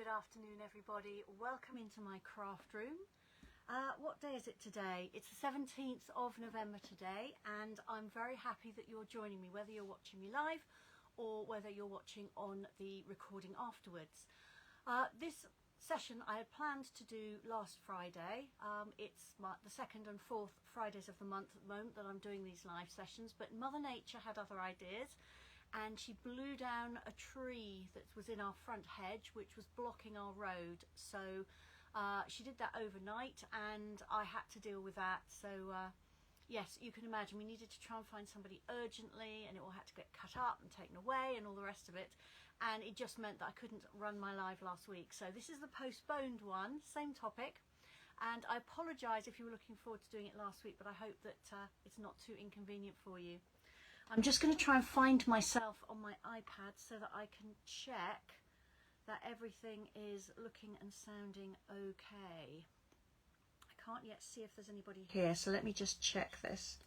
afternoon, everybody. Welcome into my craft room. What day is it today? It's the 17th of November today, and I'm very happy that you're joining me, whether you're watching me live or whether you're watching on the recording afterwards. This session I had planned to do last Friday. It's the second and fourth Fridays of the month at the moment that I'm doing these live sessions, but Mother Nature had other ideas, and she blew down a tree that was in our front hedge, which was blocking our road. So she did that overnight, and I had to deal with that. So yes, you can imagine we needed to try and find somebody urgently, and it all had to get cut up and taken away and all the rest of it. And it just meant that I couldn't run my live last week. So this is the postponed one, same topic. And I apologise if you were looking forward to doing it last week, but I hope that it's not too inconvenient for you. I'm just going to try and find myself on my iPad so that I can check that everything is looking and sounding okay. I can't yet see if there's anybody here, so let me just check this.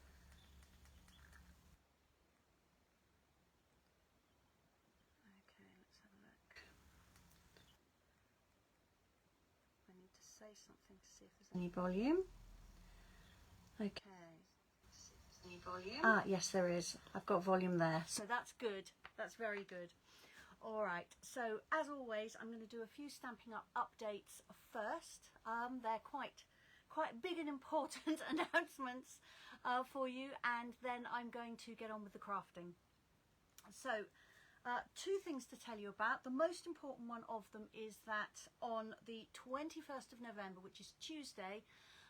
Okay, let's have a look. I need to say something to see if there's any volume. Okay. Any volume? Ah, yes, there is. I've got volume there, so that's good. That's very good. All right, so as always, I'm going to do a few Stampin' Up updates first. They're quite big and important announcements for you, and then I'm going to get on with the crafting. So two things to tell you about. The most important one of them is that on the 21st of November, which is Tuesday,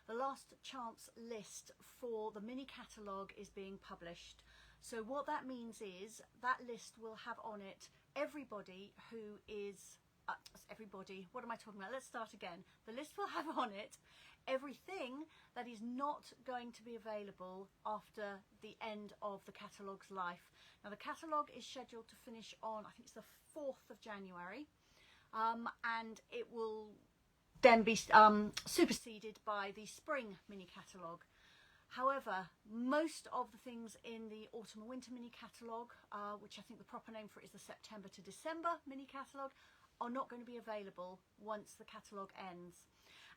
the last chance list for the mini catalogue is being published. So what that means is that list will have on it everybody who is, everybody, what am I talking about? Let's start again. The list will have on it everything that is not going to be available after the end of the catalogue's life. Now the catalogue is scheduled to finish on, I think it's the 4th of January, and it will then be superseded by the spring mini catalogue. However, most of the things in the autumn and winter mini catalogue, which I think the proper name for it is the September to December mini catalogue, are not going to be available once the catalogue ends.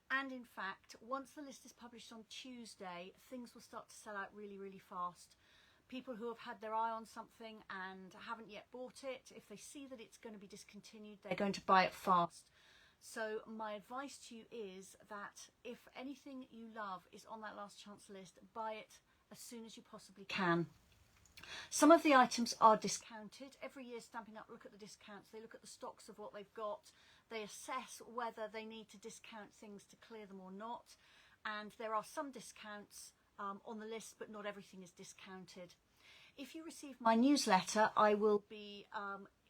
And in fact, once the list is published on Tuesday, things will start to sell out really, really fast. People who have had their eye on something and haven't yet bought it, if they see that it's going to be discontinued, they're going to buy it fast. So my advice to you is that if anything you love is on that last chance list, buy it as soon as you possibly can. Some of the items are discounted. Every year Stampin' Up look at the discounts, they look at the stocks of what they've got, they assess whether they need to discount things to clear them or not, and there are some discounts on the list, but not everything is discounted. If you receive my newsletter, I will be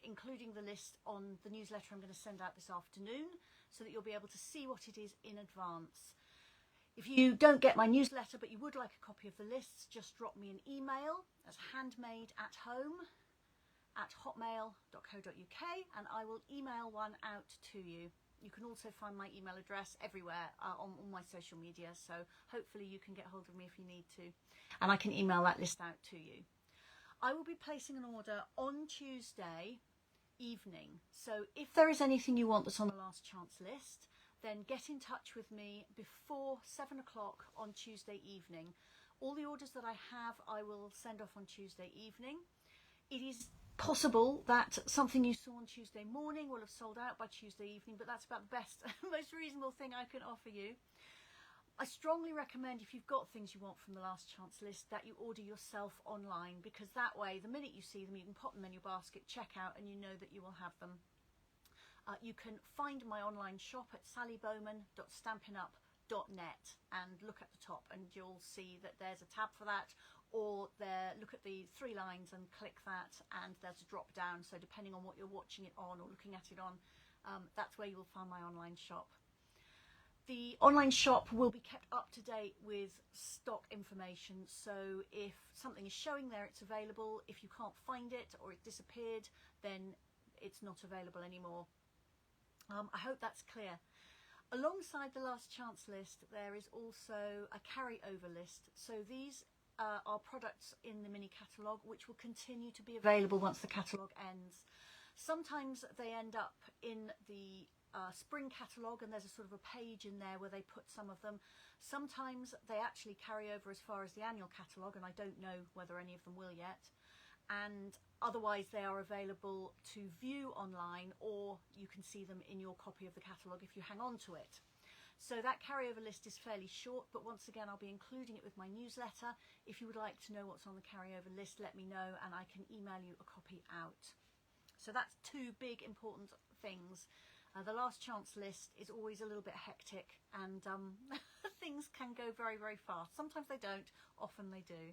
including the list on the newsletter I'm going to send out this afternoon, so that you'll be able to see what it is in advance. If you don't get my newsletter but you would like a copy of the lists, just drop me an email at handmadeathome@hotmail.co.uk and I will email one out to you. You can also find my email address everywhere on all my social media, so hopefully you can get hold of me if you need to, and I can email that list out to you. I will be placing an order on Tuesday evening, so if there is anything you want that's on the last chance list, then get in touch with me before 7 o'clock on Tuesday evening. All the orders that I have I will send off on Tuesday evening. It is possible that something you saw on Tuesday morning will have sold out by Tuesday evening, but that's about the best most reasonable thing I can offer you. I strongly recommend, if you've got things you want from the last chance list, that you order yourself online, because that way the minute you see them you can pop them in your basket, check out, and you know that you will have them. You can find my online shop at sallybowman.stampinup.net and look at the top and you'll see that there's a tab for that, or there, look at the 3 lines and click that and there's a drop down, so depending on what you're watching it on or looking at it on, that's where you will find my online shop. The online shop will be kept up to date with stock information, so if something is showing there, it's available. If you can't find it or it disappeared, then it's not available anymore. I hope that's clear. Alongside the last chance list, there is also a carryover list. So these are products in the mini catalogue which will continue to be available once the catalogue ends. Sometimes they end up in the spring catalogue, and there's a sort of a page in there where they put some of them. Sometimes they actually carry over as far as the annual catalogue, and I don't know whether any of them will yet. And otherwise they are available to view online, or you can see them in your copy of the catalogue if you hang on to it. So that carryover list is fairly short, but once again I'll be including it with my newsletter. If you would like to know what's on the carryover list, let me know and I can email you a copy out. So that's two big important things. The last chance list is always a little bit hectic, and things can go very, very fast. Sometimes they don't, often they do.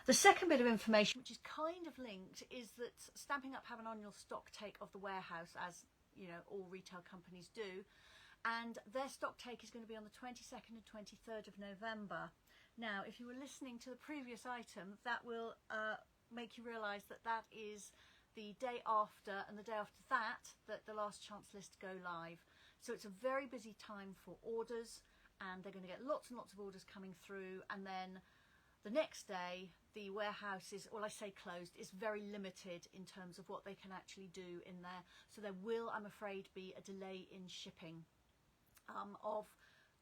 The second bit of information, which is kind of linked, is that Stampin' Up have an annual stock take of the warehouse, as you know all retail companies do. And their stock take is going to be on the 22nd and 23rd of November. Now, if you were listening to the previous item, that will make you realise that that is the day after, and the day after that the last chance list go live. So it's a very busy time for orders, and they're going to get lots and lots of orders coming through. And then the next day, the warehouse is, well, I say closed, is very limited in terms of what they can actually do in there. So there will, I'm afraid, be a delay in shipping. Of,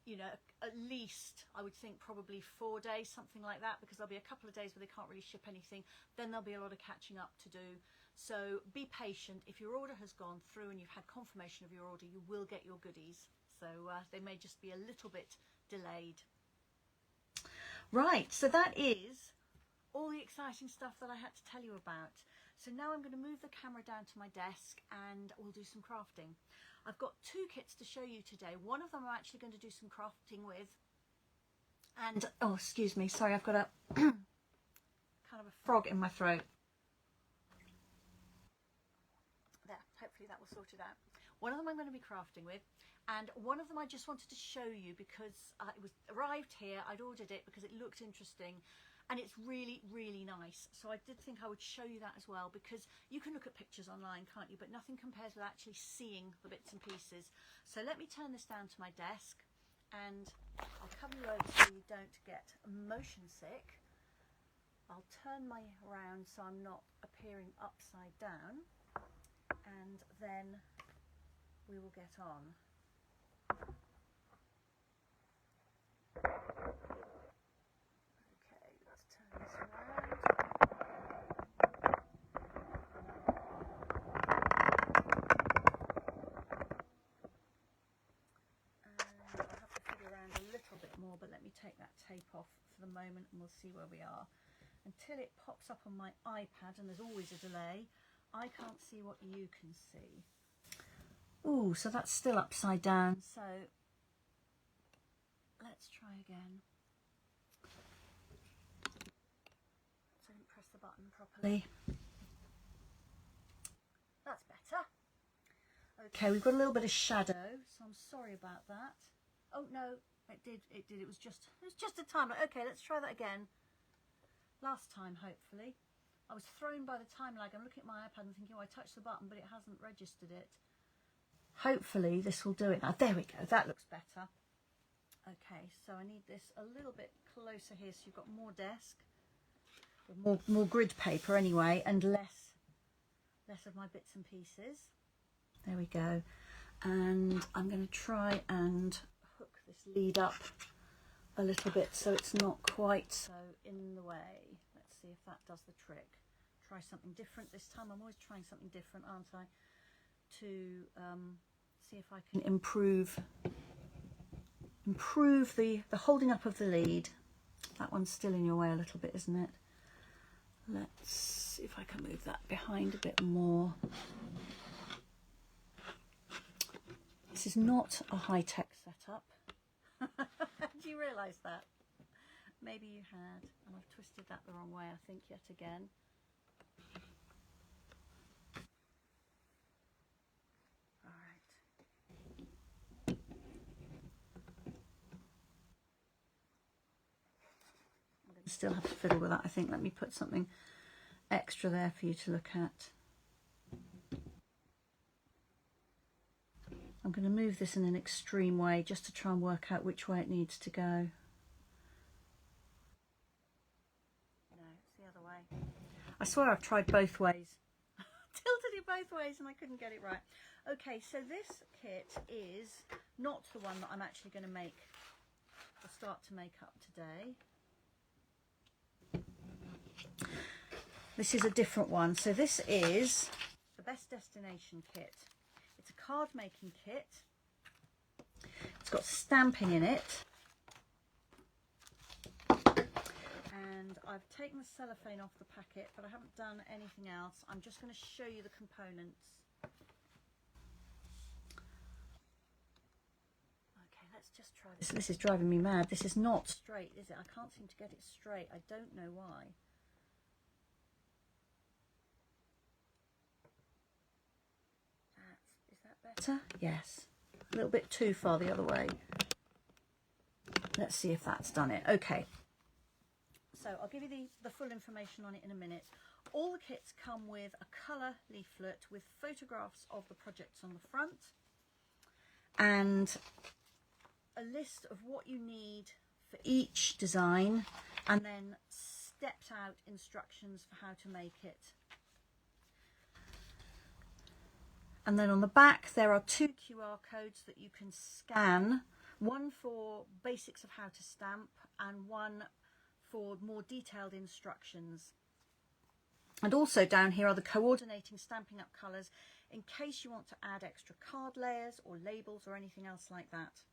you know, at least I would think probably 4 days, something like that, because there'll be a couple of days where they can't really ship anything. Then there'll be a lot of catching up to do. So be patient. If your order has gone through and you've had confirmation of your order, you will get your goodies. So they may just be a little bit delayed. Right, so that is all the exciting stuff that I had to tell you about. So now I'm going to move the camera down to my desk and we'll do some crafting. I've got two kits to show you today. One of them I'm actually going to do some crafting with. And, oh, excuse me, sorry, I've got a kind of a frog in my throat. There, hopefully that will sort it out. One of them I'm going to be crafting with, and one of them I just wanted to show you because it was arrived here. I'd ordered it because it looked interesting. And it's really, really nice. So I did think I would show you that as well, because you can look at pictures online, can't you? But nothing compares with actually seeing the bits and pieces. So let me turn this down to my desk, and I'll cover you over so you don't get motion sick. I'll turn my around so I'm not appearing upside down, and then we will get on. But let me take that tape off for the moment and we'll see where we are. Until it pops up on my iPad, and there's always a delay, I can't see what you can see. Ooh, so that's still upside down. So let's try again. So I didn't press the button properly. That's better. Okay, we've got a little bit of shadow, so I'm sorry about that. Oh no. It was just a time. Okay, let's try that again. Last time, hopefully. I was thrown by the time lag. I'm looking at my iPad and thinking, oh, I touched the button, but it hasn't registered it. Hopefully this will do it now. There we go. That looks better. Okay, so I need this a little bit closer here, so you've got more desk, more grid paper anyway, and less of my bits and pieces. There we go. And I'm going to try and hook this lead up a little bit so it's not quite so in the way. Let's see if that does the trick. Try something different this time. I'm always trying something different, aren't I, to see if I can improve the holding up of the lead. That one's still in your way a little bit, isn't it? Let's see if I can move that behind a bit more. This is not a high-tech setup. Do you realise that? Maybe you had, and I've twisted that the wrong way, I think, yet again. All right. I'm going to still have to fiddle with that, I think. Let me put something extra there for you to look at. I'm going to move this in an extreme way just to try and work out which way it needs to go. No, it's the other way. I swear I've tried both ways. Tilted it both ways and I couldn't get it right. Okay, so this kit is not the one that I'm actually going to make or start to make up today. This is a different one. So this is the Best Destination kit. It's a card making kit. It's got stamping in it. And I've taken the cellophane off the packet, but I haven't done anything else. I'm just going to show you the components. Okay, let's just try this. This is driving me mad. This is not straight, is it? I can't seem to get it straight. I don't know why. Is that better? Yes. A little bit too far the other way. Let's see if that's done it. Okay. So I'll give you the full information on it in a minute. All the kits come with a colour leaflet with photographs of the projects on the front and a list of what you need for each design, and then stepped out instructions for how to make it. And then on the back there are 2 QR codes that you can scan, one for basics of how to stamp and one for more detailed instructions. And also down here are the coordinating Stampin' Up colours in case you want to add extra card layers or labels or anything else like that.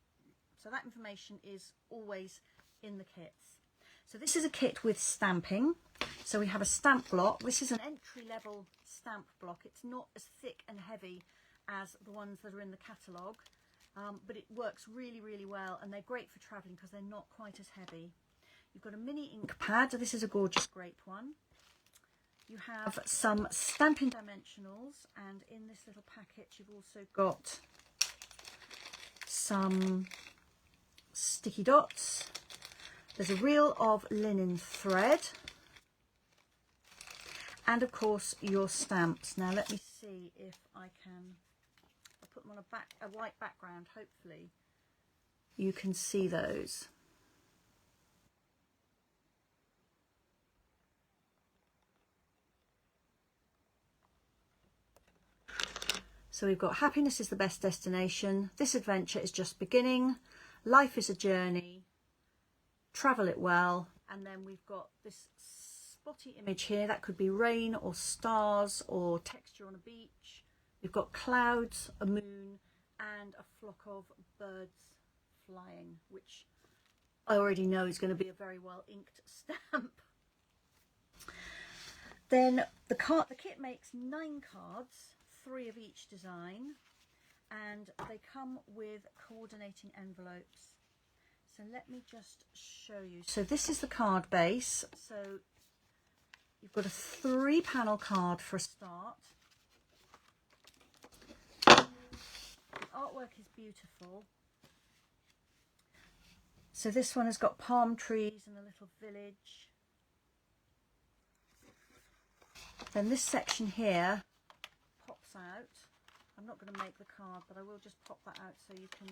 So that information is always in the kits. So this is a kit with stamping. So we have a stamp block. This is an entry-level stamp block. It's not as thick and heavy as the ones that are in the catalogue, but it works really, really well, and they're great for travelling because they're not quite as heavy. You've got a mini ink pad. This is a gorgeous grape one. You have some stamping dimensionals, and in this little packet you've also got some sticky dots. There's a reel of linen thread, and of course your stamps. Now let me see if I can, I'll put them on a white background, hopefully you can see those. So we've got happiness is the best destination, this adventure is just beginning, life is a journey, travel it well, and then we've got this spotty image here. That could be rain or stars or texture on a beach. We've got clouds, a moon, and a flock of birds flying, which I already know is going to be a very well inked stamp. Then the kit makes 9 cards, 3 of each design, and they come with coordinating envelopes. So let me just show you. So this is the card base. So you've got a 3-panel card for a start. The artwork is beautiful. So this one has got palm trees and a little village. Then this section here pops out. I'm not going to make the card, but I will just pop that out so you can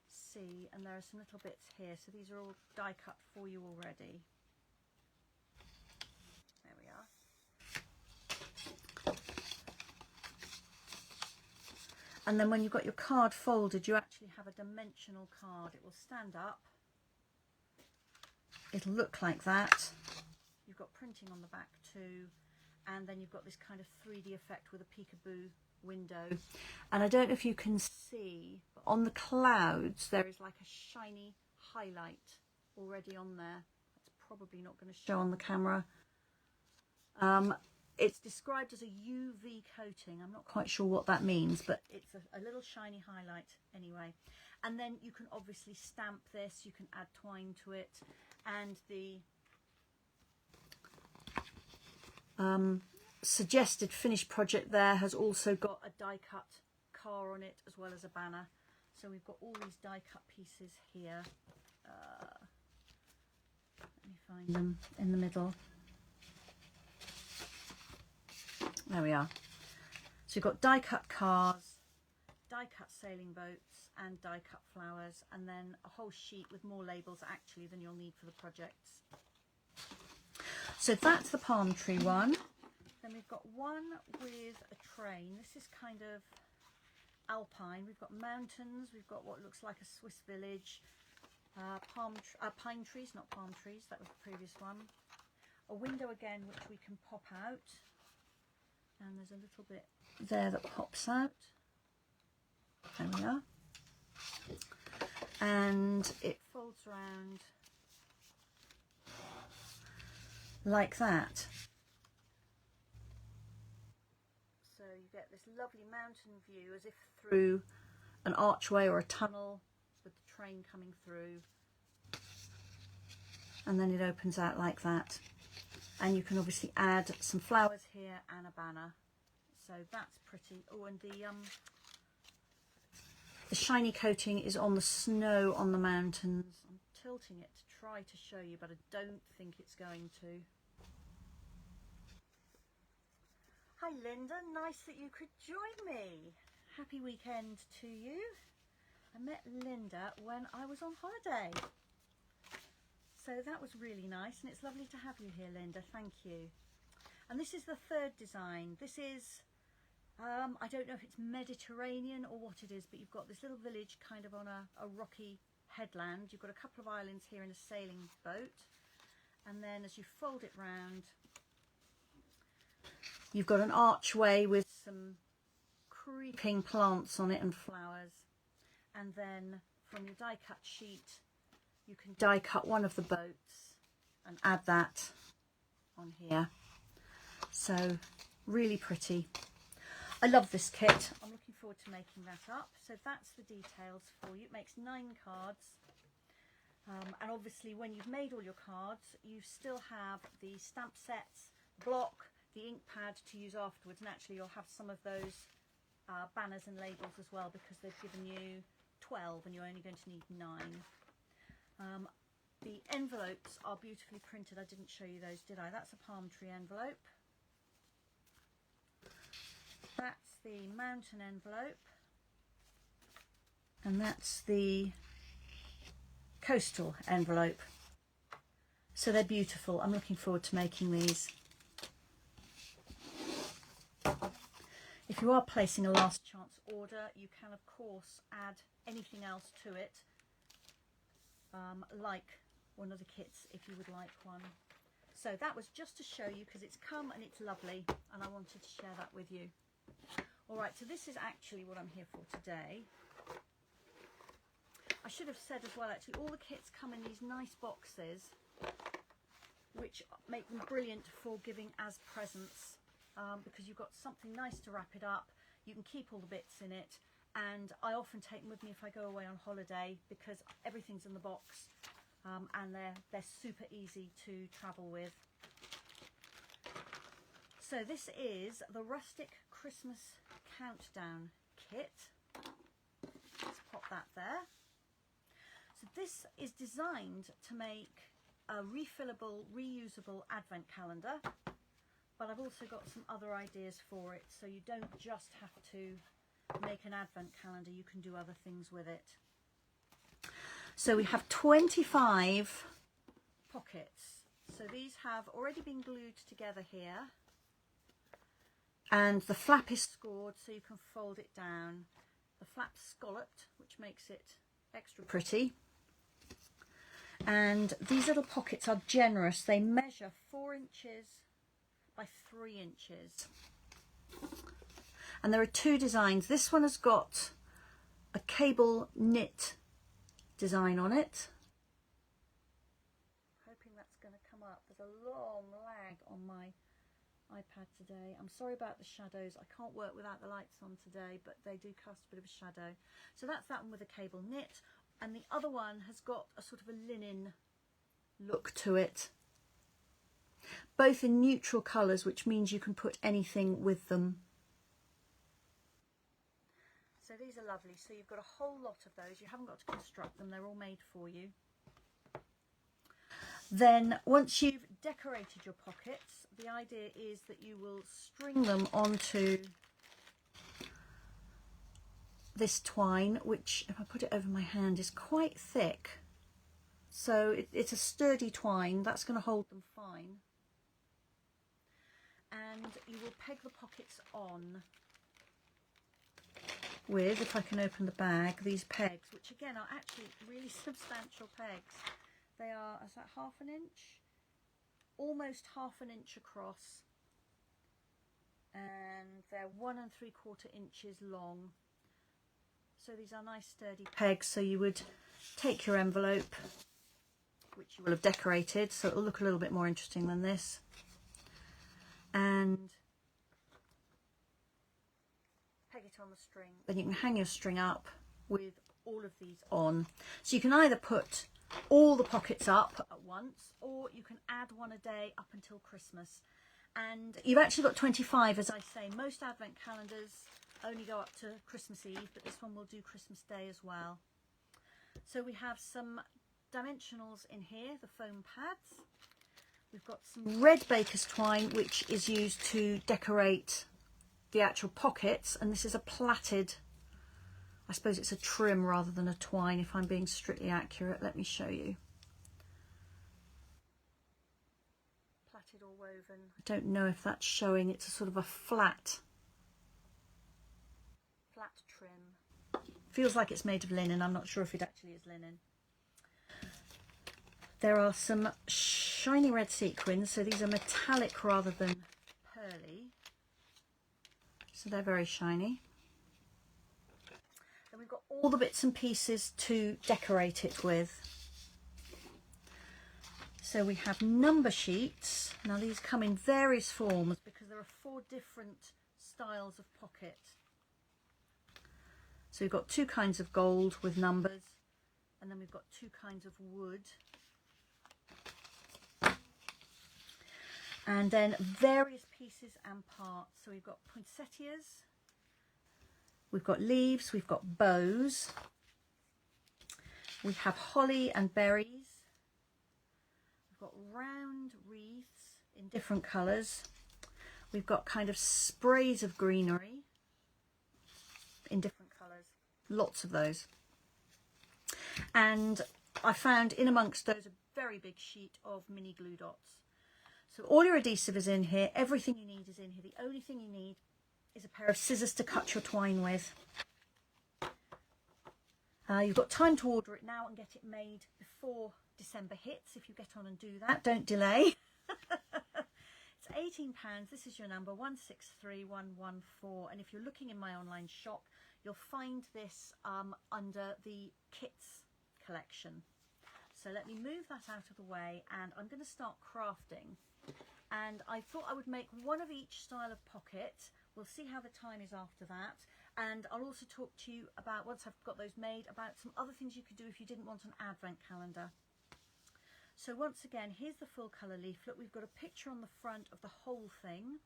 see. And there are some little bits here. So these are all die cut for you already. There we are. And then when you've got your card folded, you actually have a dimensional card. It will stand up. It'll look like that. You've got printing on the back too. And then you've got this kind of 3D effect with a peekaboo window. And I don't know if you can see, but on the clouds there is like a shiny highlight already on there. It's probably not going to show on the camera. It's described as a UV coating. I'm not quite sure what that means, but it's a little shiny highlight anyway. And then you can obviously stamp this, you can add twine to it, and the suggested finished project there has also got a die cut car on it as well as a banner. So we've got all these die cut pieces here. Let me find them in the middle. There we are. So you've got die cut cars, die cut sailing boats, and die cut flowers, and then a whole sheet with more labels actually than you'll need for the projects. So that's the palm tree one. Then we've got one with a train. This is kind of alpine. We've got mountains. We've got what looks like a Swiss village. Pine trees, not palm trees. That was the previous one. A window again, which we can pop out. And there's a little bit there that pops out. There we are. And it folds around like that. So you get this lovely mountain view as if through an archway or a tunnel with the train coming through. And then it opens out like that. And you can obviously add some flowers here and a banner. So that's pretty. Oh, and the shiny coating is on the snow on the mountains. I'm tilting it to try to show you, but I don't think it's going to. Hi Linda, nice that you could join me. Happy weekend to you. I met Linda when I was on holiday. So that was really nice, and it's lovely to have you here, Linda. Thank you. And this is the third design. This is, I don't know if it's Mediterranean or what it is, but you've got this little village kind of on a rocky headland. You've got a couple of islands here in a sailing boat. And then as you fold it round, you've got an archway with some creeping plants on it and flowers. And then from your die cut sheet, you can die cut one of the boats and add that on here. So really pretty. I love this kit. I'm looking forward to making that up. So that's the details for you. It makes 9 cards. And obviously when you've made all your cards, you still have the stamp sets, block, the ink pad to use afterwards. And actually you'll have some of those banners and labels as well, because they've given you 12 and you're only going to need 9. The envelopes are beautifully printed. I didn't show you those, did I? That's a palm tree envelope. That's the mountain envelope. And that's the coastal envelope. So they're beautiful. I'm looking forward to making these. If you are placing a last chance order, you can of course add anything else to it. Like one of the kits if you would like one. So that was just to show you, because it's come and it's lovely, and I wanted to share that with you. Alright, so this is actually what I'm here for today. I should have said as well, actually, all the kits come in these nice boxes, which make them brilliant for giving as presents, because you've got something nice to wrap it up. You can keep all the bits in it. And I often take them with me if I go away on holiday, because everything's in the box, and they're super easy to travel with. So this is the Rustic Christmas Countdown kit. Let's pop that there. So this is designed to make a refillable, reusable advent calendar, but I've also got some other ideas for it, so you don't just have to make an advent calendar, you can do other things with it. So we have 25 pockets. So these have already been glued together here, and the flap is scored so you can fold it down. The flap's scalloped, which makes it extra pretty. And these little pockets are generous. They measure 4 inches by 3 inches. And there are 2 designs. This one has got a cable knit design on it. Hoping that's going to come up. There's a long lag on my iPad today. I'm sorry about the shadows. I can't work without the lights on today, but they do cast a bit of a shadow. So that's that one with a cable knit. And the other one has got a sort of a linen look to it. Both in neutral colours, which means you can put anything with them. So these are lovely. So you've got a whole lot of those. You haven't got to construct them. They're all made for you. Then once you've decorated your pockets, the idea is that you will string them onto this twine, which, if I put it over my hand, is quite thick. So it's a sturdy twine. That's going to hold them fine. and you will peg the pockets on with, if I can open the bag, these pegs, which again are actually really substantial pegs. They are, is that ½ inch? Almost ½ inch across, and they're 1 3/4 inches long. So these are nice sturdy pegs. So you would take your envelope, which you will have decorated, so it will look a little bit more interesting than this, and peg it on the string. Then you can hang your string up with all of these on. So you can either put all the pockets up at once, or you can add one a day up until Christmas. And you've actually got 25, as I say. Most advent calendars only go up to Christmas Eve, but this one will do Christmas Day as well. So we have some dimensionals in here, the foam pads. We've got some red baker's twine, which is used to decorate the actual pockets, and this is a plaited, I suppose it's a trim rather than a twine, if I'm being strictly accurate. Let me show you. Plaited or woven. I don't know if that's showing. It's a sort of a flat trim. Feels like it's made of linen. I'm not sure if it actually is linen. There are some shiny red sequins, so these are metallic rather than pearly. So they're very shiny. Then we've got all the bits and pieces to decorate it with. So we have number sheets. Now these come in various forms because there are 4 different styles of pocket. So we've got 2 kinds of gold with numbers, and then we've got 2 kinds of wood. And then various pieces and parts. So we've got poinsettias, we've got leaves, we've got bows, we have holly and berries, we've got round wreaths in different colours, we've got kind of sprays of greenery in different colours, lots of those. And I found in amongst those a very big sheet of mini glue dots. So all your adhesive is in here, everything you need is in here. The only thing you need is a pair of scissors to cut your twine with. You've got time to order it now and get it made before December hits. If you get on and do that, don't delay. It's £18. This is your number, 163114. And if you're looking in my online shop, you'll find this under the kits collection. So let me move that out of the way, and I'm going to start crafting. And I thought I would make one of each style of pocket. We'll see how the time is after that. And I'll also talk to you about, once I've got those made, about some other things you could do if you didn't want an advent calendar. So once again, here's the full colour leaflet. We've got a picture on the front of the whole thing.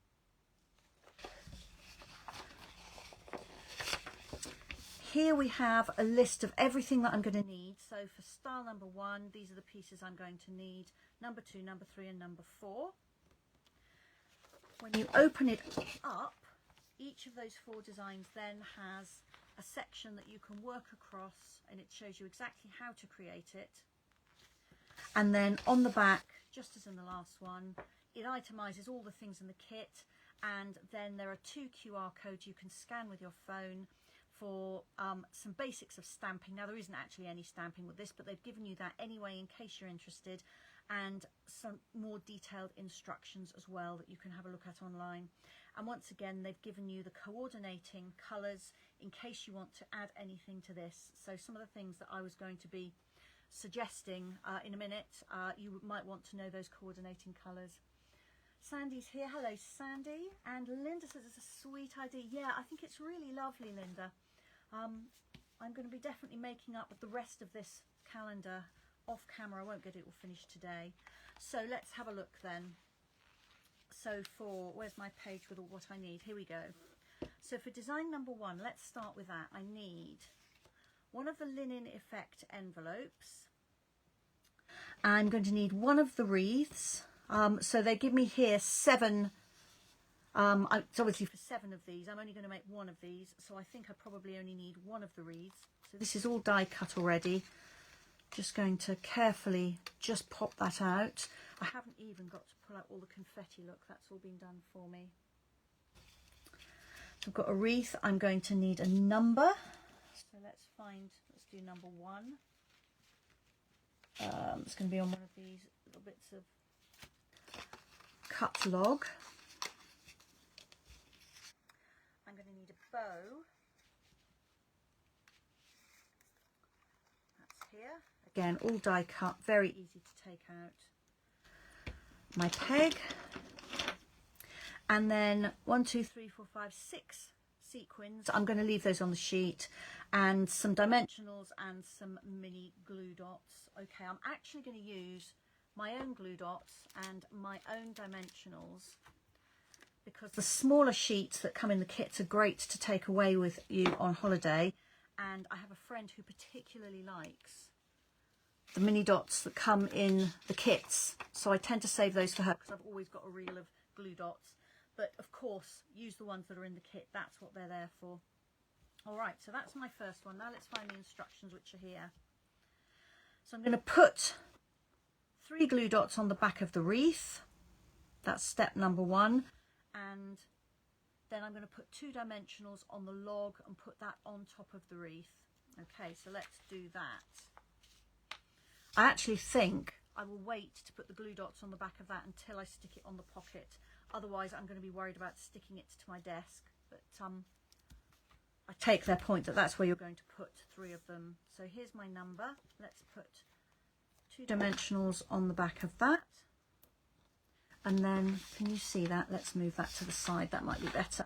Here we have a list of everything that I'm going to need. So for style number 1, these are the pieces I'm going to need. Number 2, number 3 and number 4. When you open it up, each of those 4 designs then has a section that you can work across, and it shows you exactly how to create it. And then on the back, just as in the last one, it itemises all the things in the kit, and then there are 2 QR codes you can scan with your phone for some basics of stamping. Now there isn't actually any stamping with this, but they've given you that anyway in case you're interested, and some more detailed instructions as well that you can have a look at online. And once again, they've given you the coordinating colours in case you want to add anything to this. So some of the things that I was going to be suggesting in a minute, you might want to know those coordinating colours. Sandy's here. Hello, Sandy. And Linda says it's a sweet idea. Yeah, I think it's really lovely, Linda. I'm going to be definitely making up with the rest of this calendar off camera. I won't get it all finished today. So let's have a look then. So for, where's my page with all what I need? Here we go. So for design number 1, let's start with that. I need one of the linen effect envelopes. I'm going to need one of the wreaths. So they give me here 7. It's obviously for 7 of these. I'm only going to make 1 of these, so I think I probably only need 1 of the wreaths. So this is all die cut already. Just going to carefully just pop that out. I haven't even got to pull out all the confetti. Look, that's all been done for me. So I've got a wreath. I'm going to need a number. So let's do number 1. It's going to be on one of these little bits of cut log. I'm going to need a bow. That's here. Again, all die cut, very easy to take out. My peg. And then 1, 2, 3, 4, 5, 6 sequins. I'm going to leave those on the sheet, and some dimensionals and some mini glue dots. Okay, I'm actually going to use my own glue dots and my own dimensionals, because the smaller sheets that come in the kits are great to take away with you on holiday, and I have a friend who particularly likes the mini dots that come in the kits, so I tend to save those for her because I've always got a reel of glue dots. But of course, use the ones that are in the kit. That's what they're there for. All right, so that's my first one. Now let's find the instructions, which are here. So I'm going to put 3 glue dots on the back of the wreath. That's step number 1. And then I'm going to put 2 dimensionals on the log and put that on top of the wreath. Okay, so let's do that. I actually think I will wait to put the glue dots on the back of that until I stick it on the pocket. Otherwise, I'm going to be worried about sticking it to my desk. But I take their point that that's where you're going to put 3 of them. So here's my number. Let's put 2 dimensionals on the back of that. And then, can you see that? Let's move that to the side. That might be better.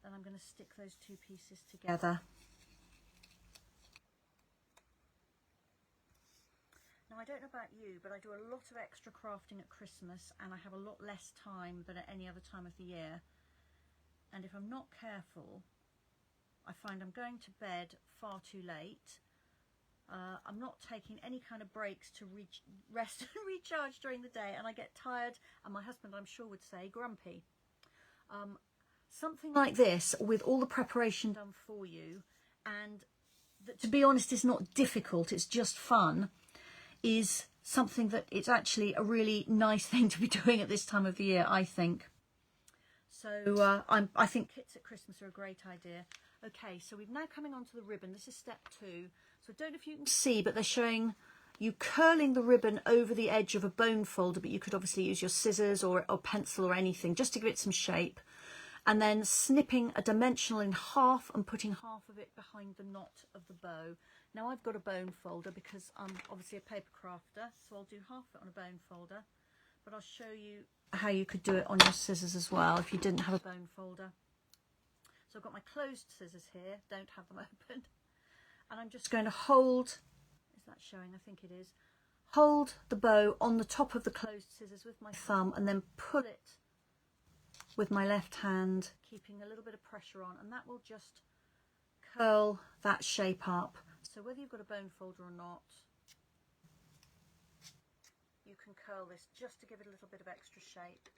Then I'm going to stick those 2 pieces together. Now, I don't know about you, but I do a lot of extra crafting at Christmas, and I have a lot less time than at any other time of the year. And if I'm not careful, I find I'm going to bed far too late. I'm not taking any kind of breaks to rest and recharge during the day, and I get tired, and my husband, I'm sure, would say grumpy. Something like this, with all the preparation done for you, and that, to be honest, is not difficult, it's just fun, is something that it's actually a really nice thing to be doing at this time of the year, I think. So I think kits at Christmas are a great idea. Okay, so we're now coming on to the ribbon. This is step 2. So I don't know if you can see, but they're showing you curling the ribbon over the edge of a bone folder, but you could obviously use your scissors or pencil or anything just to give it some shape. And then snipping a dimensional in half and putting half of it behind the knot of the bow. Now I've got a bone folder because I'm obviously a paper crafter, so I'll do half of it on a bone folder. But I'll show you how you could do it on your scissors as well if you didn't have a bone folder. So I've got my closed scissors here, don't have them open. And I'm just going to hold, is that showing? I think it is. Hold the bow on the top of the closed scissors with my thumb and then pull it with my left hand, keeping a little bit of pressure on, and that will just curl that shape up. So whether you've got a bone folder or not, you can curl this just to give it a little bit of extra shape.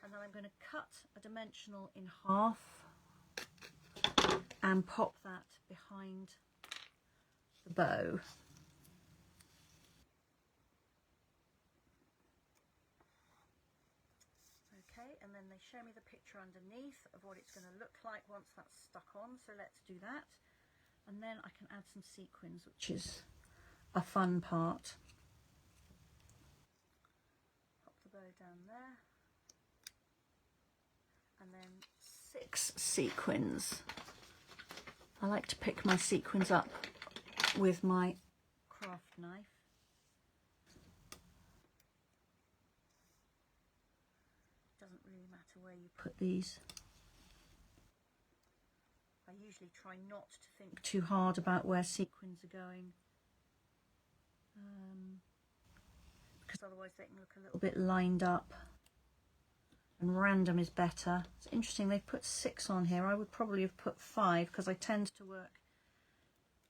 And then I'm going to cut a dimensional in half and pop that behind the bow. Okay, and then they show me the picture underneath of what it's going to look like once that's stuck on, so let's do that. And then I can add some sequins, which is a fun part. Pop the bow down there. And then 6 sequins. I like to pick my sequins up with my craft knife. Doesn't really matter where you put these. I usually try not to think too hard about where sequins are going, because otherwise they can look a little bit lined up, and random is better. It's interesting they've put 6 on here. I would probably have put 5 because I tend to work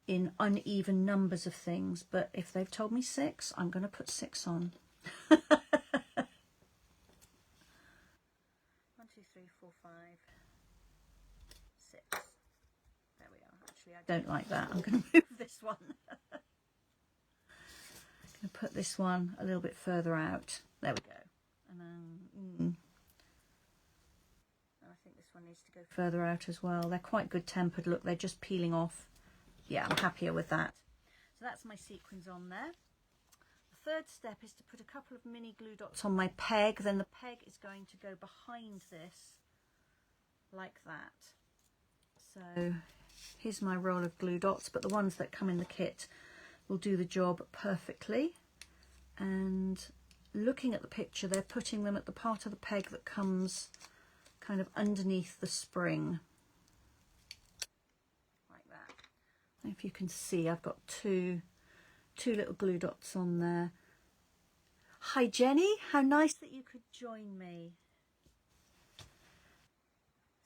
in uneven numbers of things, but if they've told me 6, I'm going to put 6 on. 1, 2, 3, 4, 5, 6. There we are. Actually, I don't like that. I'm going to move this one. going to put this one a little bit further out. There we go. And then I think this one needs to go further out as well. They're quite good tempered. Look, they're just peeling off. Yeah, I'm happier with that. So that's my sequins on there. The third step is to put a couple of mini glue dots on my peg. Then the peg is going to go behind this like that. So here's my roll of glue dots, but the ones that come in the kit will do the job perfectly. And looking at the picture, they're putting them at the part of the peg that comes kind of underneath the spring, like that. If you can see, I've got two little glue dots on there. Hi Jenny, how nice that you could join me.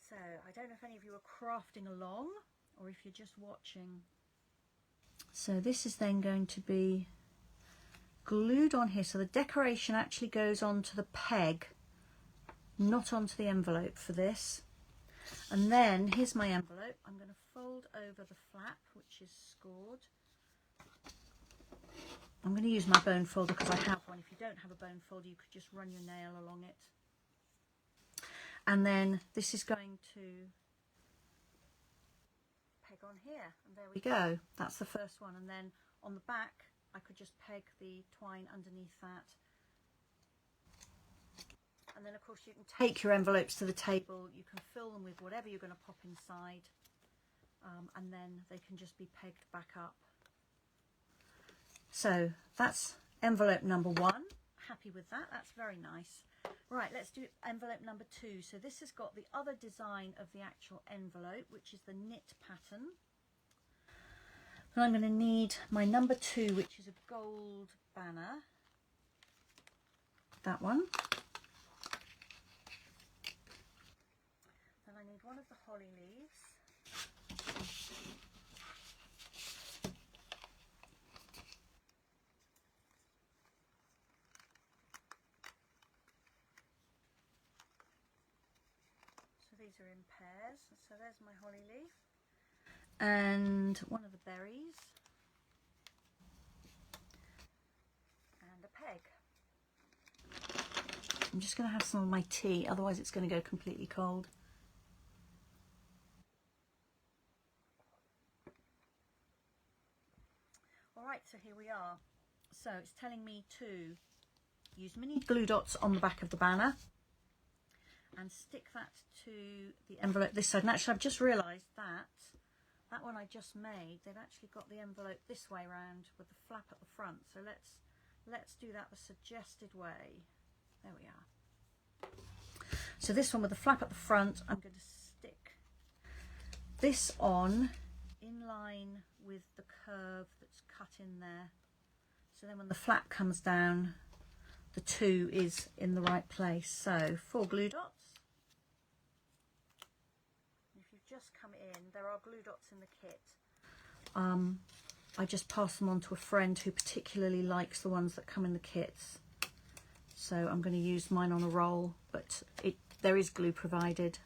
So I don't know if any of you are crafting along or if you're just watching. So this is then going to be glued on here, so the decoration actually goes onto the peg, not onto the envelope for this. And then here's my envelope. I'm going to fold over the flap, which is scored. I'm going to use my bone folder because I have one. If you don't have a bone folder, you could just run your nail along it. And then this is going to peg on here, and there we go. That's the first one. And then on the back I could just peg the twine underneath that. And then of course you can take your envelopes to the table, you can fill them with whatever you're going to pop inside, and then they can just be pegged back up. So that's envelope number 1. Happy with that, that's very nice. Right, let's do envelope number 2. So this has got the other design of the actual envelope, which is the knit pattern. And I'm going to need my number 2, which is a gold banner. That one. Then I need one of the holly leaves. These are in pairs, so there's my holly leaf and one of the berries and a peg. I'm just going to have some of my tea, otherwise it's going to go completely cold. Alright, so here we are. So it's telling me to use mini glue dots on the back of the banner and stick that to the envelope this side. And actually I've just realised that one I just made, they've actually got the envelope this way round with the flap at the front. So let's do that the suggested way. There we are. So this one with the flap at the front, I'm going to stick this on in line with the curve that's cut in there. So then when the flap comes down, the 2 is in the right place. So 4 glue dots. Just come in, there are glue dots in the kit. I just pass them on to a friend who particularly likes the ones that come in the kits, so I'm going to use mine on a roll, but there is glue provided.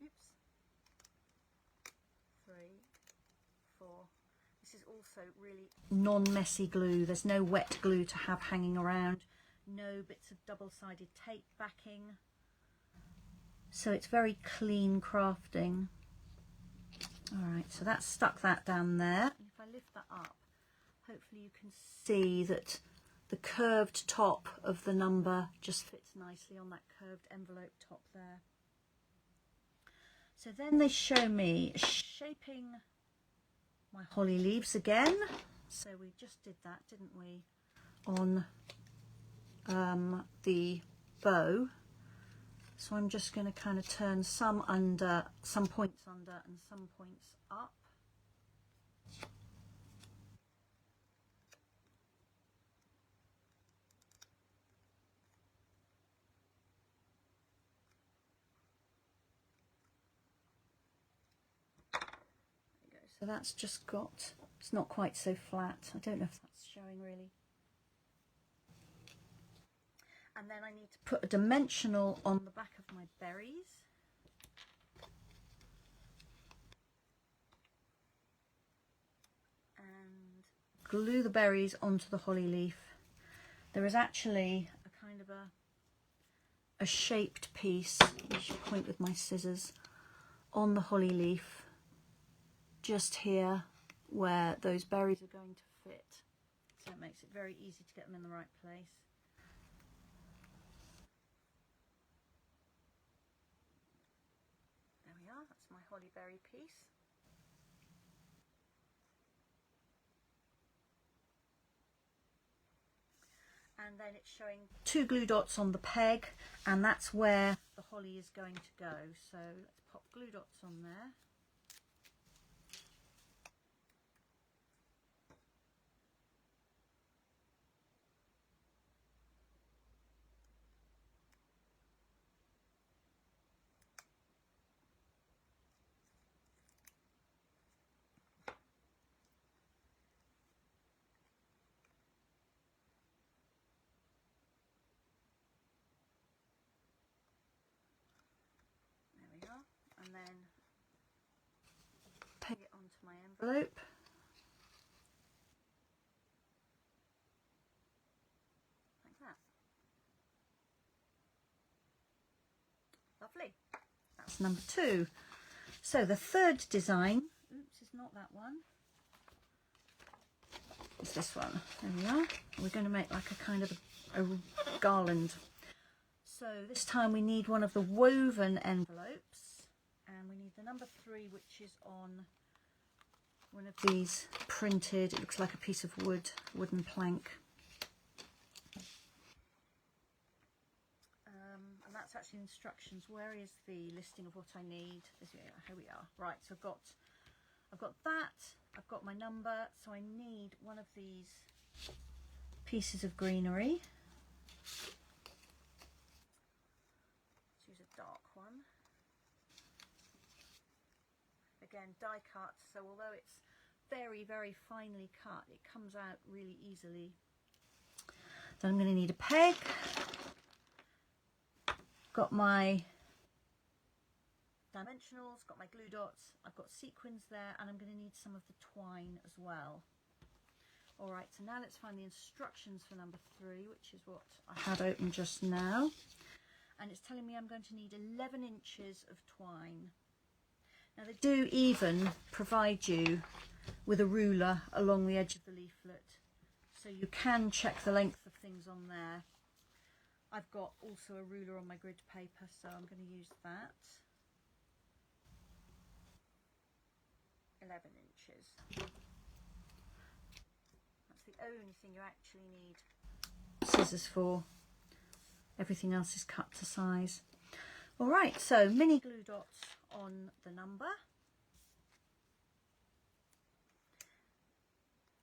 Oops. 3, 4. This is also really non-messy glue. There's no wet glue to have hanging around, no bits of double-sided tape backing. So it's very clean crafting. Alright, so that's stuck that down there. And if I lift that up, hopefully you can see that the curved top of the number just fits nicely on that curved envelope top there. So then they show me shaping my holly leaves again. So we just did that, didn't we, on the bow. So I'm just going to kind of turn some under, some points under and some points up. There we go. So that's just got, it's not quite so flat. I don't know if that's showing really. And then I need to put a dimensional on the back of my berries. And glue the berries onto the holly leaf. There is actually a kind of a shaped piece, I should point with my scissors, on the holly leaf, just here where those berries are going to fit. So it makes it very easy to get them in the right place. There we are, that's my holly berry piece. And then it's showing 2 glue dots on the peg, and that's where the holly is going to go. So let's pop glue dots on there. And then peg it onto my envelope. Like that. Lovely. That's number 2. So the third design, oops, it's not that one. It's this one. There we are. We're going to make like a kind of a garland. So this time we need one of the woven envelopes. And we need the number 3, which is on one of these printed, it looks like a piece of wood, wooden plank. And that's actually instructions. Where is the listing of what I need? Here we are. Right, so I've got that, I've got my number, so I need one of these pieces of greenery. Let's use a dark one. Again, die cut, so although it's very, very finely cut, it comes out really easily. Then I'm going to need a peg. Got my dimensionals, got my glue dots, I've got sequins there, and I'm going to need some of the twine as well. Alright, so now let's find the instructions for number 3, which is what I had open just now. And it's telling me I'm going to need 11 inches of twine. Now they do even provide you with a ruler along the edge of the leaflet, so you can check the length of things on there. I've got also a ruler on my grid paper, so I'm going to use that. 11 inches. That's the only thing you actually need scissors for. Everything else is cut to size. Alright, so mini glue dots on the number.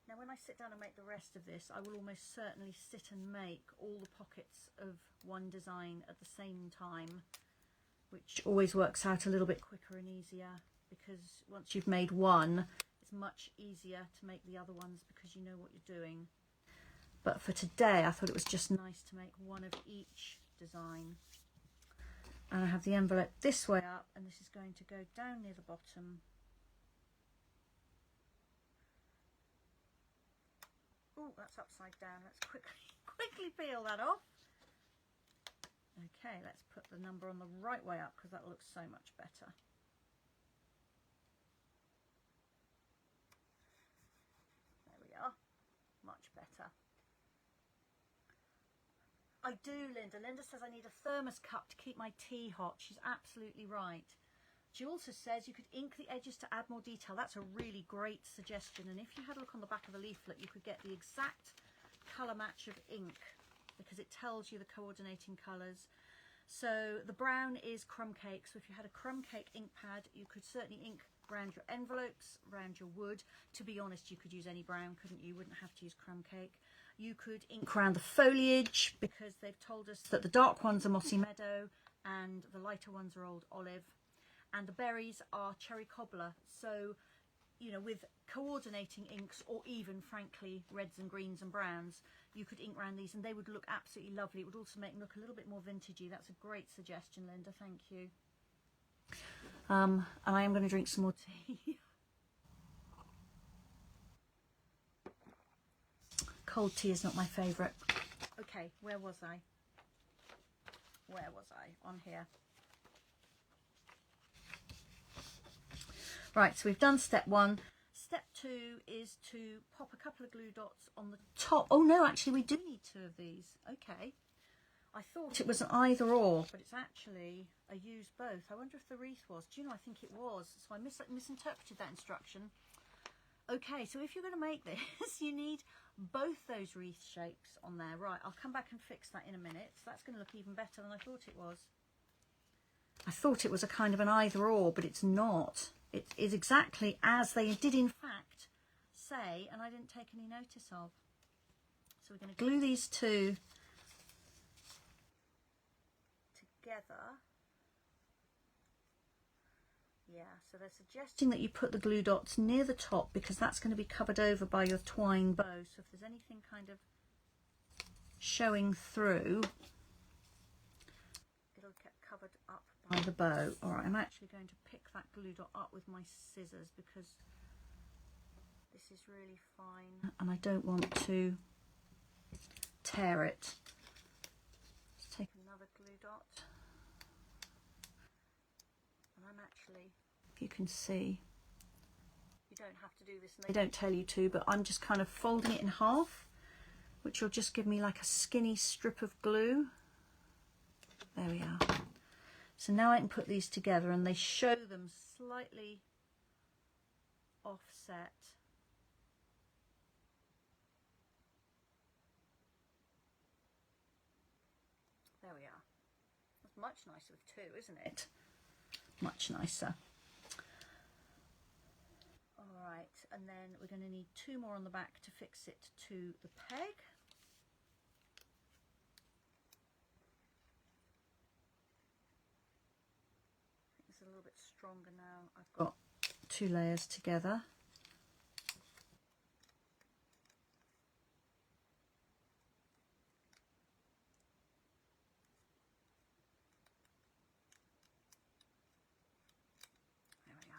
Now when I sit down and make the rest of this, I will almost certainly sit and make all the pockets of one design at the same time, which always works out a little bit quicker and easier, because once you've made one, it's much easier to make the other ones because you know what you're doing. But for today, I thought it was just nice to make one of each design. And I have the envelope this way up, and this is going to go down near the bottom. Oh, that's upside down. Let's quickly peel that off. Okay, let's put the number on the right way up because that looks so much better. There we are. Much better. I do, Linda. Linda says I need a thermos cup to keep my tea hot. She's absolutely right. She also says you could ink the edges to add more detail. That's a really great suggestion. And if you had a look on the back of the leaflet, you could get the exact colour match of ink because it tells you the coordinating colours. So the brown is crumb cake. So if you had a crumb cake ink pad, you could certainly ink around your envelopes, around your wood. To be honest, you could use any brown, couldn't you? You wouldn't have to use crumb cake. You could ink around the foliage because they've told us that the dark ones are mossy meadow and the lighter ones are old olive, and the berries are cherry cobbler. So, you know, with coordinating inks, or even frankly reds and greens and browns, you could ink around these and they would look absolutely lovely. It would also make them look a little bit more vintagey. That's a great suggestion, Linda, thank you. And I am going to drink some more tea. Cold tea is not my favourite. Okay, where was I? Where was I? On here. Right, so we've done step 1. Step 2 is to pop a couple of glue dots on the top. Oh no, actually we do need 2 of these. Okay. I thought it was an either or, but it's actually a use both. I wonder if the wreath was. Do you know, I think it was. So I misinterpreted that instruction. Okay, so if you're going to make this, you need both those wreath shapes on there. Right, I'll come back and fix that in a minute. So that's going to look even better than I thought it was. I thought it was a kind of an either or, but it's not. It is exactly as they did in fact say, and I didn't take any notice of. So we're going to glue these 2 together. Yeah, so they're suggesting that you put the glue dots near the top because that's going to be covered over by your twine bow. So if there's anything kind of showing through, it'll get covered up by the bow. All right, I'm actually going to pick that glue dot up with my scissors because this is really fine and I don't want to tear it. Let's take another glue dot. And I'm actually, if you can see, you don't have to do this and they don't tell you to, but I'm just kind of folding it in half, which will just give me like a skinny strip of glue. There we are. So now I can put these together and they show them slightly offset. There we are. That's much nicer with 2, isn't it? Much nicer. Alright, and then we're going to need 2 more on the back to fix it to the peg. It's a little bit stronger now. I've got 2 layers together. There we are.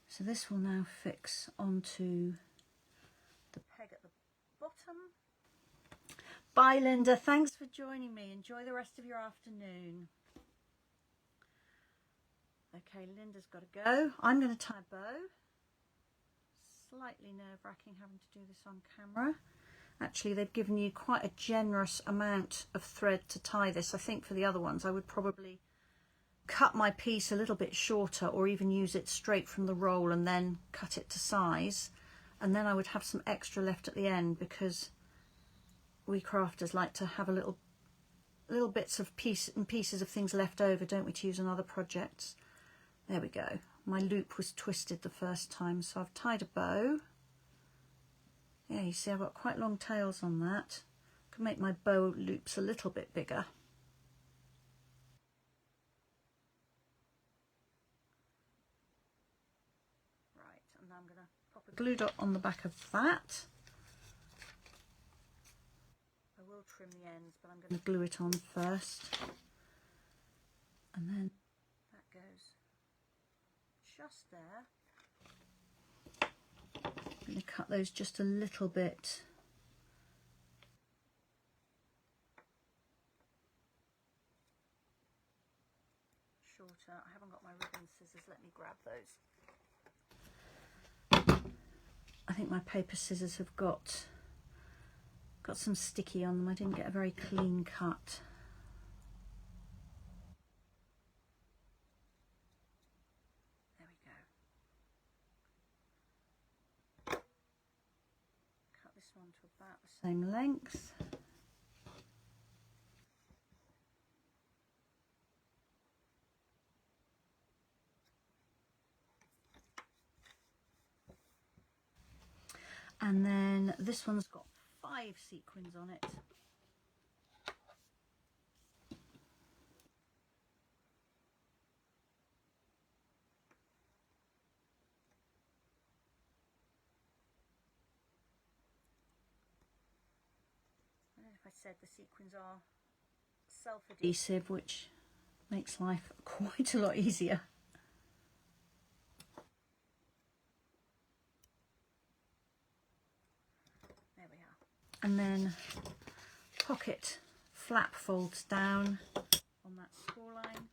So this will now fix onto the peg at the bottom. Bye Linda, thanks for joining me. Enjoy the rest of your afternoon. Okay, Linda's got to go. I'm going to tie a bow. Slightly nerve-wracking having to do this on camera. Actually, they've given you quite a generous amount of thread to tie this. I think for the other ones I would probably cut my piece a little bit shorter or even use it straight from the roll and then cut it to size. And then I would have some extra left at the end because we crafters like to have a little bits of pieces of things left over, don't we, to use on other projects. There we go. My loop was twisted the first time, so I've tied a bow. Yeah, you see I've got quite long tails on that. I can make my bow loops a little bit bigger. Right, and now I'm going to pop a glue dot on the back of that. I will trim the ends, but I'm going to glue it on first. And then that goes just there. I'm going to cut those just a little bit shorter. I haven't got my ribbon scissors, let me grab those. I think my paper scissors have got some sticky on them. I didn't get a very clean cut. To about the same length. And then this one's got 5 sequins on it. I said the sequins are self-adhesive, which makes life quite a lot easier. and then pocket flap folds down on that score line.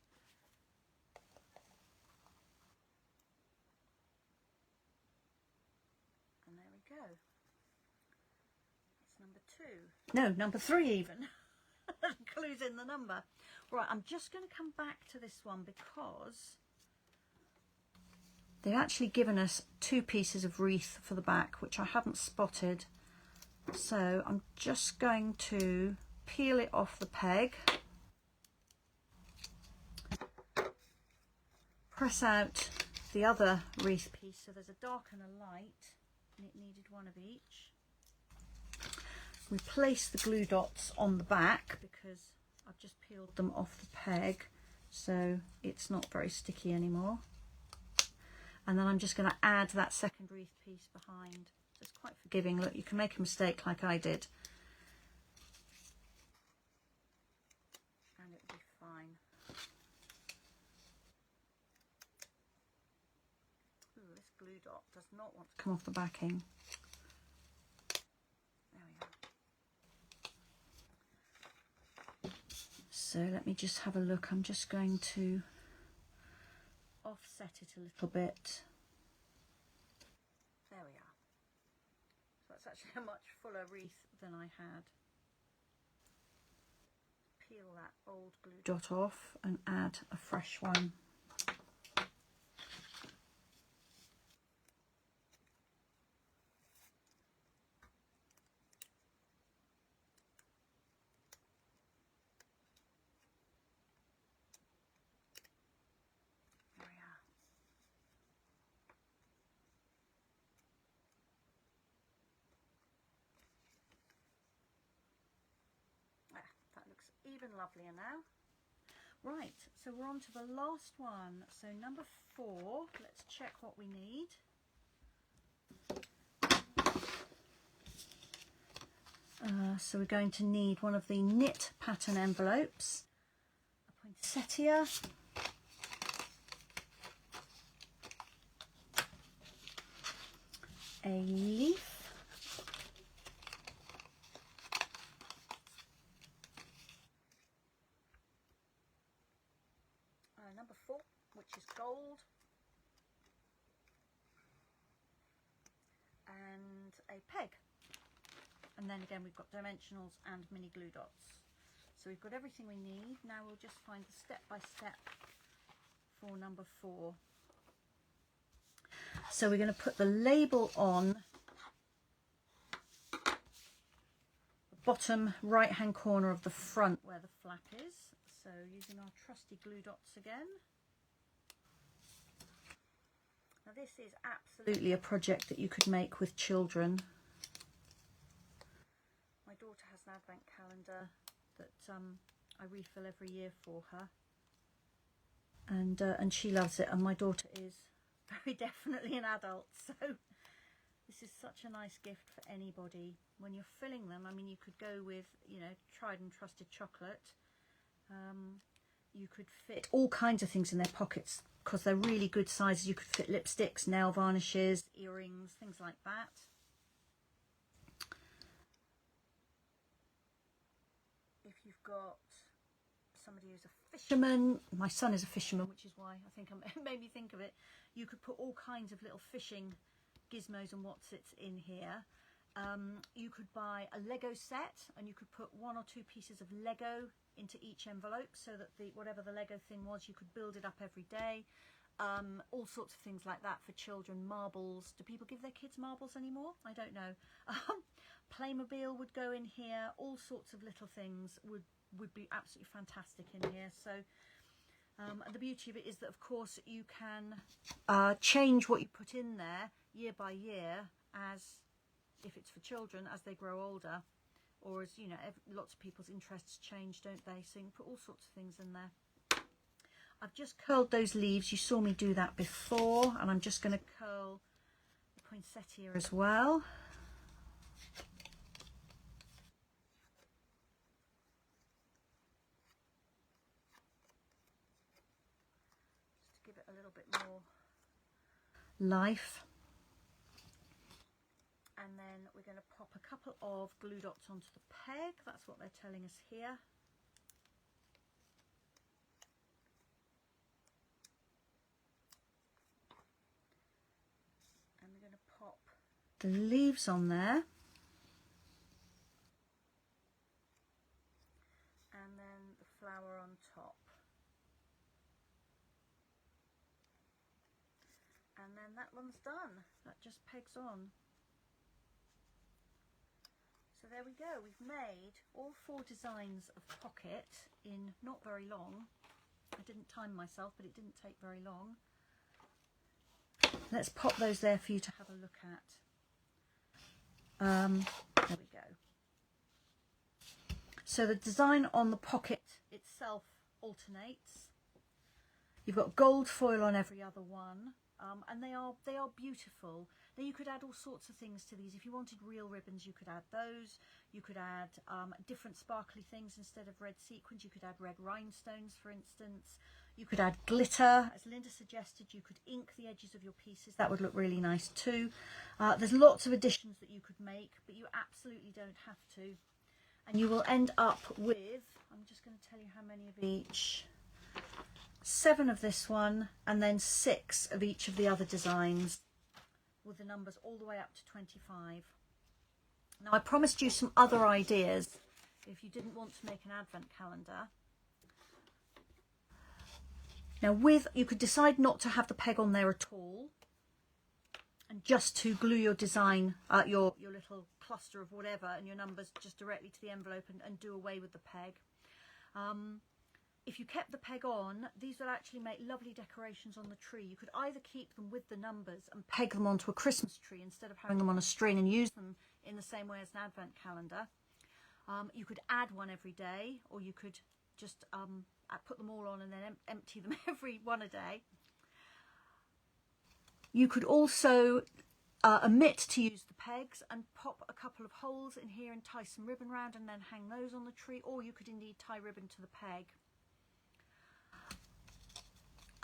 And there we go. It's number 2. No, number 3 even. Clues in the number. Right, I'm just going to come back to this one because they've actually given us 2 pieces of wreath for the back, which I hadn't spotted. So I'm just going to peel it off the peg, press out the other wreath piece. So there's a dark and a light, and it needed one of each. Replace the glue dots on the back because I've just peeled them off the peg, so it's not very sticky anymore. And then I'm just going to add that second wreath piece behind. So it's quite forgiving. Look, you can make a mistake like I did, and it'll be fine. Ooh, this glue dot does not want to come off the backing. There we are. So let me just have a look. I'm just going to offset it a little bit. There we are. So that's actually a much fuller wreath than I had. Peel that old glue dot off and add a fresh one. Even lovelier now. Right, so we're on to the last one. So number 4, let's check what we need. So we're going to need one of the knit pattern envelopes, a poinsettia, a leaf, number 4, which is gold, and a peg. And then again we've got dimensionals and mini glue dots. So we've got everything we need. Now we'll just find the step-by-step for number 4. So we're going to put the label on the bottom right hand corner of the front where the flap is. So using our trusty glue dots again. Now this is absolutely a project that you could make with children. My daughter has an advent calendar that I refill every year for her, and she loves it, and my daughter is very definitely an adult, so this is such a nice gift for anybody. When you're filling them, I mean, you could go with, you know, tried and trusted chocolate. You could fit all kinds of things in their pockets because they're really good sizes. You could fit lipsticks, nail varnishes, earrings, things like that. If you've got somebody who's a fisherman, my son is a fisherman, which is why I think it made me think of it. You could put all kinds of little fishing gizmos and whatsits in here. You could buy a Lego set and you could put 1 or 2 pieces of Lego into each envelope so that whatever the Lego thing was, you could build it up every day. All sorts of things like that for children. Marbles. Do people give their kids marbles anymore? I don't know. Playmobil would go in here. All sorts of little things would be absolutely fantastic in here. So the beauty of it is that, of course, you can change what you put in there year by year, as if it's for children, as they grow older, or as, you know, lots of people's interests change, don't they? So you can put all sorts of things in there. I've just curled those leaves. You saw me do that before, and I'm just going to curl the poinsettia as well. Just to give it a little bit more life. And then then we're going to pop a couple of glue dots onto the peg. That's what they're telling us here. And we're going to pop the leaves on there. And then the flower on top. And then that one's done. That just pegs on. So there we go. We've made all 4 designs of pocket in not very long. I didn't time myself, but it didn't take very long. Let's pop those there for you to have a look at. There we go. So the design on the pocket itself alternates. You've got gold foil on every other one. And they are beautiful. Now you could add all sorts of things to these. If you wanted real ribbons, you could add those. You could add different sparkly things instead of red sequins. You could add red rhinestones, for instance. You could add glitter. As Linda suggested, you could ink the edges of your pieces. That would look really nice too. There's lots of additions that you could make, but you absolutely don't have to. And you will end up with, I'm just going to tell you how many of each. 7 of this one, and then 6 of each of the other designs, with the numbers all the way up to 25. Now I promised you some other ideas if you didn't want to make an advent calendar. Now you could decide not to have the peg on there at all, and just to glue your design, your little cluster of whatever and your numbers just directly to the envelope and do away with the peg. If you kept the peg on, these would actually make lovely decorations on the tree. You could either keep them with the numbers and peg them onto a Christmas tree instead of having them on a string and use them in the same way as an advent calendar. You could add one every day, or you could just put them all on and then empty them every one a day. You could also omit to use the pegs and pop a couple of holes in here and tie some ribbon round and then hang those on the tree, or you could indeed tie ribbon to the peg.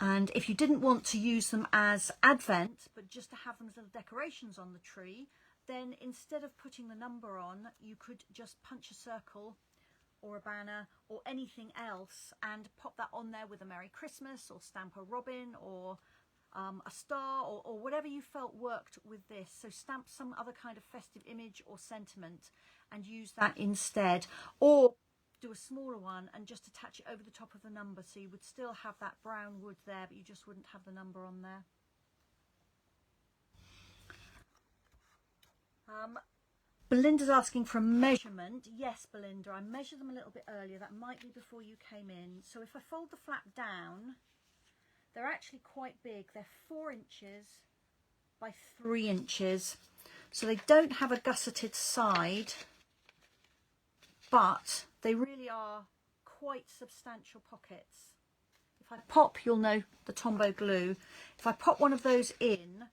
And if you didn't want to use them as advent, but just to have them as little decorations on the tree, then instead of putting the number on, you could just punch a circle or a banner or anything else and pop that on there with a Merry Christmas or stamp a robin or a star or whatever you felt worked with this. So stamp some other kind of festive image or sentiment and use that instead. Or do a smaller one and just attach it over the top of the number, so you would still have that brown wood there, but you just wouldn't have the number on there. Belinda's asking for a measurement. Yes, Belinda, I measured them a little bit earlier. That might be before you came in. So if I fold the flap down, they're actually quite big. They're 4 inches by 3 inches. So they don't have a gusseted side, but they really are quite substantial pockets. If I pop, you'll know the Tombow glue. If I pop one of those in,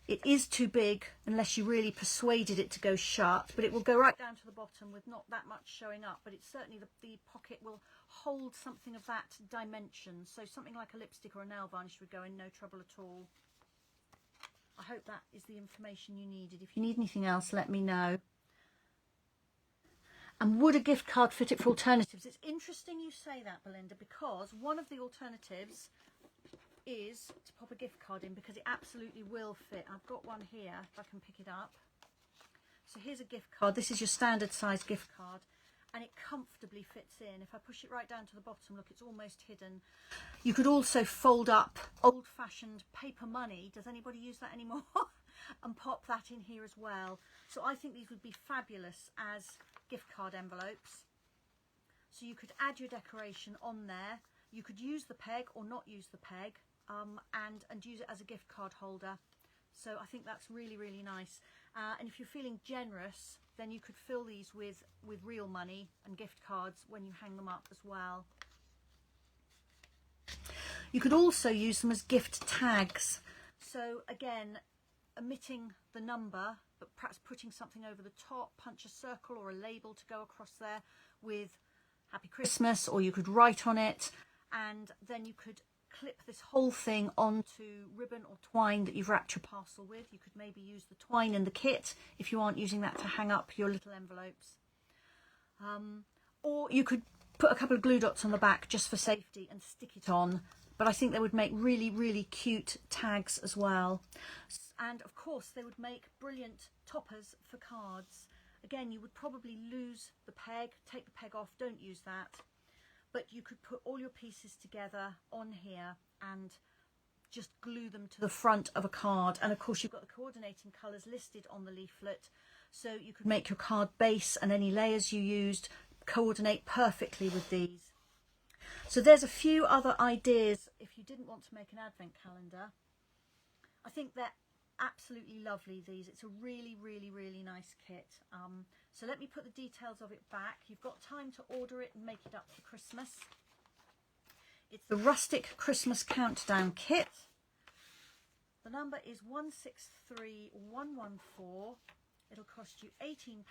it is too big unless you really persuaded it to go shut, but it will go right down to the bottom with not that much showing up, but it's certainly the pocket will hold something of that dimension. So something like a lipstick or a nail varnish would go in no trouble at all. I hope that is the information you needed. If you need anything else, let me know. And would a gift card fit it for alternatives? It's interesting you say that, Belinda, because one of the alternatives is to pop a gift card in, because it absolutely will fit. I've got one here, if I can pick it up. So here's a gift card. This is your standard size gift card, and it comfortably fits in. If I push it right down to the bottom, look, it's almost hidden. You could also fold up old-fashioned paper money. Does anybody use that anymore? And pop that in here as well. So I think these would be fabulous as gift card envelopes. So you could add your decoration on there. You could use the peg or not use the peg, and use it as a gift card holder. So I think that's really, really nice. And if you're feeling generous, then you could fill these with real money and gift cards when you hang them up as well. You could also use them as gift tags. So again, omitting the number, but perhaps putting something over the top, punch a circle or a label to go across there with Happy Christmas, or you could write on it, and then you could clip this whole thing onto ribbon or twine that you've wrapped your parcel with. You could maybe use the twine in the kit if you aren't using that to hang up your little envelopes. Or you could put a couple of glue dots on the back just for safety and stick it on. But I think they would make really, really cute tags as well. And of course they would make brilliant toppers for cards. Again, you would probably lose the peg, take the peg off, don't use that. But you could put all your pieces together on here and just glue them to the front of a card. And of course you've got the coordinating colours listed on the leaflet, so you could make your card base and any layers you used coordinate perfectly with these. So there's a few other ideas if you didn't want to make an advent calendar. I think they're absolutely lovely, these. It's a really, really, really nice kit. So let me put the details of it back. You've got time to order it and make it up for Christmas. It's the Rustic Christmas Countdown kit. The number is 163114. It'll cost you £18.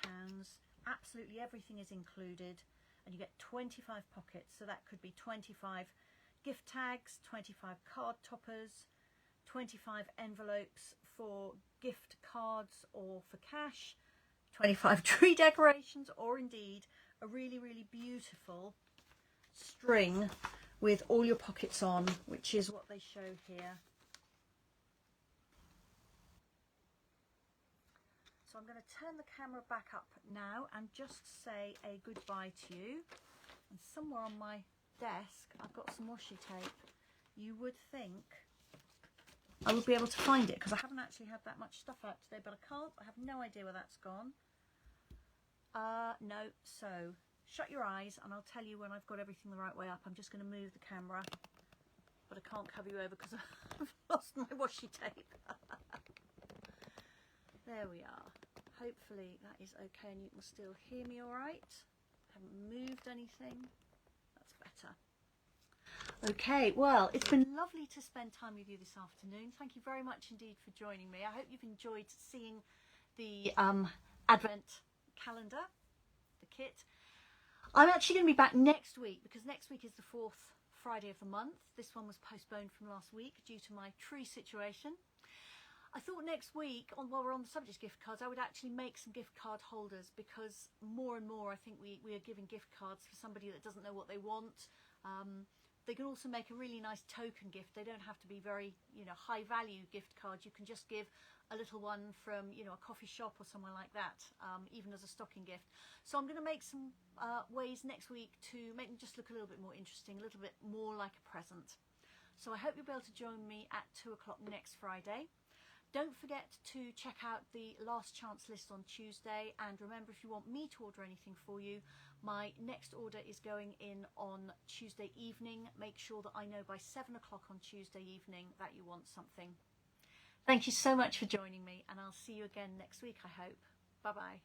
Absolutely everything is included, and you get 25 pockets. So that could be 25 gift tags, 25 card toppers, 25 envelopes for gift cards or for cash, 25 tree decorations, or indeed a really, really beautiful string with all your pockets on, which is what they show here. So I'm going to turn the camera back up now and just say a goodbye to you. And somewhere on my desk I've got some washi tape. You would think I would be able to find it because I haven't actually had that much stuff out today, but I can't. I have no idea where that's gone. No, so shut your eyes and I'll tell you when I've got everything the right way up. I'm just going to move the camera, but I can't cover you over because I've lost my washi tape. There we are. Hopefully that is okay and you can still hear me all right. Haven't moved anything. That's better. Okay, well, it's been lovely to spend time with you this afternoon. Thank you very much indeed for joining me. I hope you've enjoyed seeing the Advent calendar, the kit. I'm actually going to be back next week because next week is the 4th Friday of the month. This one was postponed from last week due to my tree situation. I thought next week, while we're on the subject of gift cards, I would actually make some gift card holders because more and more I think we are giving gift cards for somebody that doesn't know what they want. They can also make a really nice token gift. They don't have to be very, high value gift cards. You can just give a little one from, a coffee shop or somewhere like that, even as a stocking gift. So I'm going to make some ways next week to make them just look a little bit more interesting, a little bit more like a present. So I hope you'll be able to join me at 2 o'clock next Friday. Don't forget to check out the last chance list on Tuesday, and remember, if you want me to order anything for you, my next order is going in on Tuesday evening. Make sure that I know by 7 o'clock on Tuesday evening that you want something. Thank you so much for joining me, and I'll see you again next week, I hope. Bye bye.